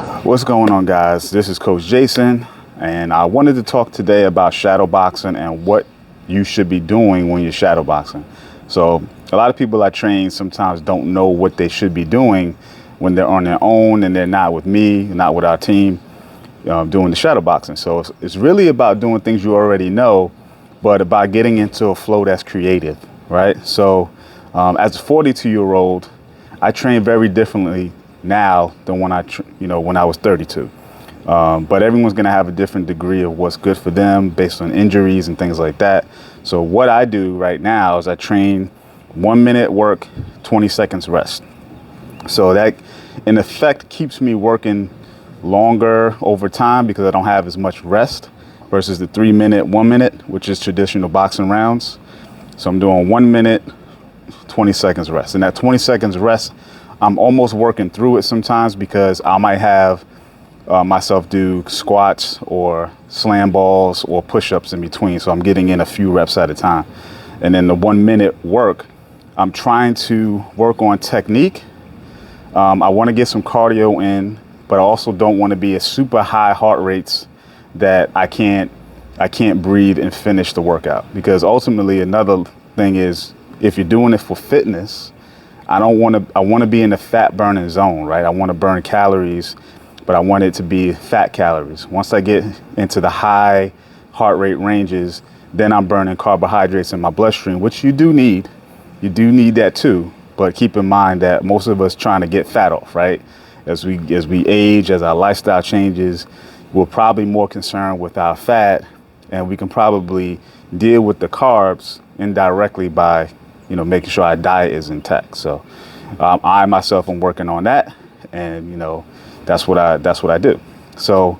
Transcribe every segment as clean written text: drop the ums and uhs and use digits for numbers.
What's going on, guys? This is Coach Jason, and I wanted to talk today about shadowboxing and what you should be doing when you're shadowboxing. So a lot of people I train sometimes don't know what they should be doing when they're on their own and they're not with me, not with our team, doing the shadowboxing. So it's really about doing things you already know, but about getting into a flow that's creative, right? So as a 42-year-old, I train very differently now than when I was 32. But everyone's going to have a different degree of what's good for them based on injuries and things like that. So what I do right now is I train 1 minute work, 20 seconds rest. So that in effect keeps me working longer over time because I don't have as much rest versus the 3 minute, 1 minute, which is traditional boxing rounds. So I'm doing 1 minute, 20 seconds rest. And that 20 seconds rest, I'm almost working through it sometimes because I might have myself do squats or slam balls or push-ups in between. So I'm getting in a few reps at a time. And then the 1 minute work, I'm trying to work on technique. I want to get some cardio in, but I also don't want to be at super high heart rates that I can't breathe and finish the workout. Because ultimately another thing is if you're doing it for fitness, I want to be in the fat burning zone, right? I want to burn calories, but I want it to be fat calories. Once I get into the high heart rate ranges, then I'm burning carbohydrates in my bloodstream, which you do need. You do need that too. But keep in mind that most of us trying to get fat off, right? As we age, as our lifestyle changes, we're probably more concerned with our fat, and we can probably deal with the carbs indirectly by making sure our diet is intact. So I myself am working on that, and that's what I do. So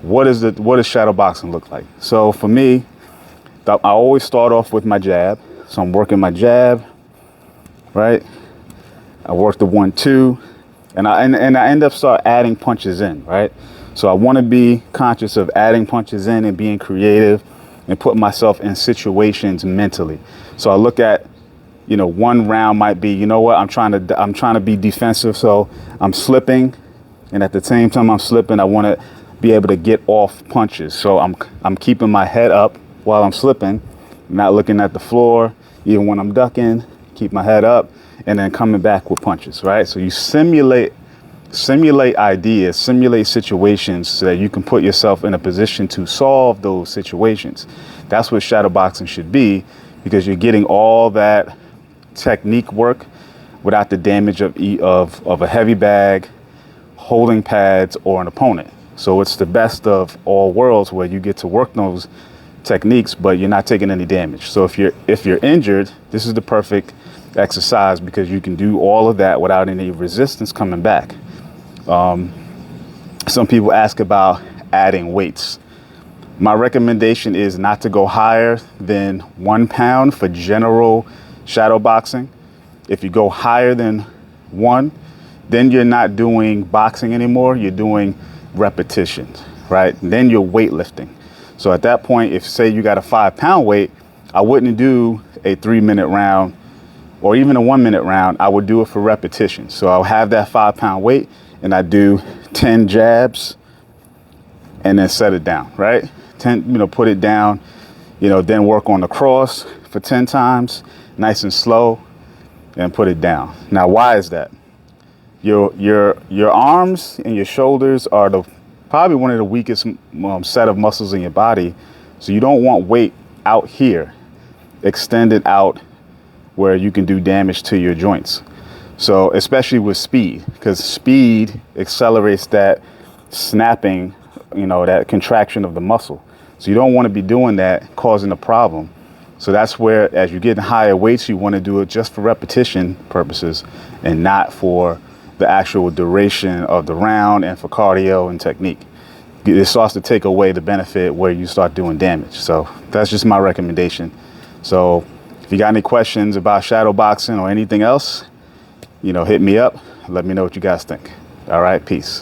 what does shadowboxing look like? So for me, I always start off with my jab. So I'm working my jab, right? I work the 1-2, and I end up start adding punches in, right? So I want to be conscious of adding punches in and being creative and put myself in situations mentally. So I look at one round might be, I'm trying to be defensive. So I'm slipping. And at the same time I'm slipping, I want to be able to get off punches. So I'm keeping my head up while I'm slipping, not looking at the floor. Even when I'm ducking, keep my head up and then coming back with punches, right? So you simulate ideas, simulate situations so that you can put yourself in a position to solve those situations. That's what shadowboxing should be, because you're getting all that technique work without the damage of a heavy bag, holding pads, or an opponent. So it's the best of all worlds where you get to work those techniques, but you're not taking any damage. So if you're injured, this is the perfect exercise because you can do all of that without any resistance coming back. Some people ask about adding weights. My recommendation is not to go higher than 1 pound for general shadowboxing. If you go higher than 1, then you're not doing boxing anymore. You're doing repetitions, right? And then you're weightlifting. So at that point, if say you got a 5 pound weight, I wouldn't do a 3 minute round or even a 1 minute round. I would do it for repetition. So I'll have that 5 pound weight and I do 10 jabs and then set it down, right? 10, put it down, then work on the cross for 10 times, nice and slow, and put it down. Now, why is that? Your arms and your shoulders are probably one of the weakest set of muscles in your body. So you don't want weight out here, extended out where you can do damage to your joints. So especially with speed, because speed accelerates that snapping, that contraction of the muscle. So you don't want to be doing that, causing a problem. So that's where, as you get in higher weights, you want to do it just for repetition purposes and not for the actual duration of the round and for cardio and technique. It starts to take away the benefit where you start doing damage. So that's just my recommendation. So if you got any questions about shadowboxing or anything else, hit me up. Let me know what you guys think. All right, peace.